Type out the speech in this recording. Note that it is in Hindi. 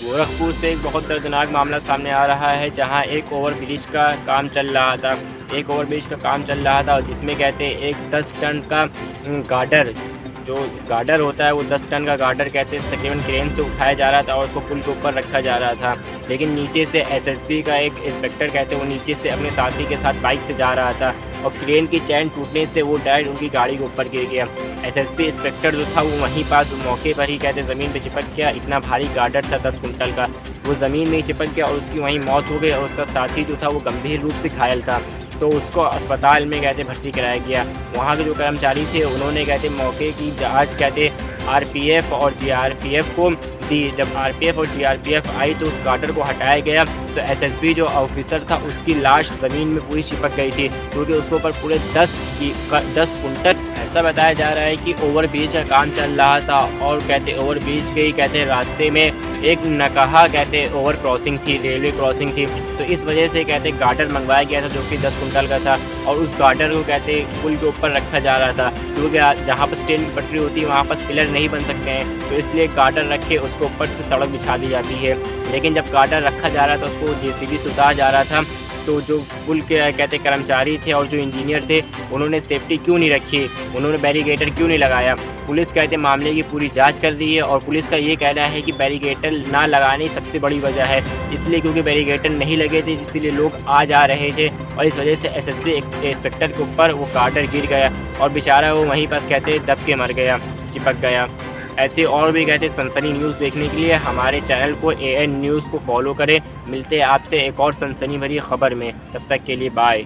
गोरखपुर से एक बहुत दर्दनाक मामला सामने आ रहा है, जहां एक ओवरब्रिज का काम चल रहा था। एक ओवरब्रिज का काम चल रहा था और जिसमें कहते हैं एक 10 टन का गार्डर, जो गार्डर होता है वो 10 टन का गार्डर कहते हैं तकरीबन क्रेन से उठाया जा रहा था और उसको पुल के ऊपर रखा जा रहा था। लेकिन नीचे से एसएसबी का एक इंस्पेक्टर कहते हैं वो नीचे से अपने साथी के साथ बाइक से जा रहा था और क्रेन की चैन टूटने से वो डायरेक्ट उनकी गाड़ी के ऊपर गिर गया। एसएसबी इंस्पेक्टर जो था वो वहीं पास मौके पर ही कहते ज़मीन पे चिपक गया। इतना भारी गार्डर था 10 कुंटल का, वो ज़मीन में ही चिपक गया और उसकी वहीं मौत हो गई और उसका साथी जो था वो गंभीर रूप से घायल था, तो उसको अस्पताल में कहते भर्ती कराया गया। वहाँ के जो कर्मचारी थे उन्होंने कहते मौके की जांच कहते आरपीएफ और जीआरपीएफ को दी। जब आरपीएफ और जीआरपीएफ आई तो उस गार्डर को हटाया गया, तो एसएसबी जो ऑफिसर था उसकी लाश ज़मीन में पूरी चिपक गई थी, क्योंकि उसके ऊपर पूरे 10 कुंटल। ऐसा बताया जा रहा है कि ओवरब्रिज का काम चल रहा था और कहते ओवरब्रिज के ही कहते रास्ते में एक नकाहा कहते ओवर क्रॉसिंग थी, रेलवे क्रॉसिंग थी, तो इस वजह से कहते गार्डर मंगवाया गया था जो कि 10 कुंटल का था और उस गार्डर को कहते पुल के ऊपर रखा जा रहा था, क्योंकि जहाँ पर ट्रेन की पटरी होती है वहाँ पर पिलर नहीं बन सकते हैं, तो इसलिए गार्डर रखे उसके ऊपर से सड़क बिछा दी जाती है। लेकिन जब गार्डर रखा जा रहा था उसको जेसीबी से उतारा जा रहा था, तो जो पुल के कहते कर्मचारी थे और जो इंजीनियर थे उन्होंने सेफ्टी क्यों नहीं रखी, उन्होंने बैरिकेटर क्यों नहीं लगाया। पुलिस कहते मामले की पूरी जांच कर रही है और पुलिस का ये कहना है कि बैरिकेटर ना लगाने सबसे बड़ी वजह है, इसलिए क्योंकि बैरिकेटर नहीं लगे थे इसीलिए लोग आ जा रहे थे और इस वजह से एसएसबी इंस्पेक्टर के ऊपर वो गार्डर गिर गया और बेचारा वो वहीं पास कहते दब के मर गया, चिपक गया। ऐसे और भी कहते सनसनी न्यूज़ देखने के लिए हमारे चैनल को एएन न्यूज़ को फॉलो करें। मिलते हैं आपसे एक और सनसनी भरी खबर में, तब तक के लिए बाय।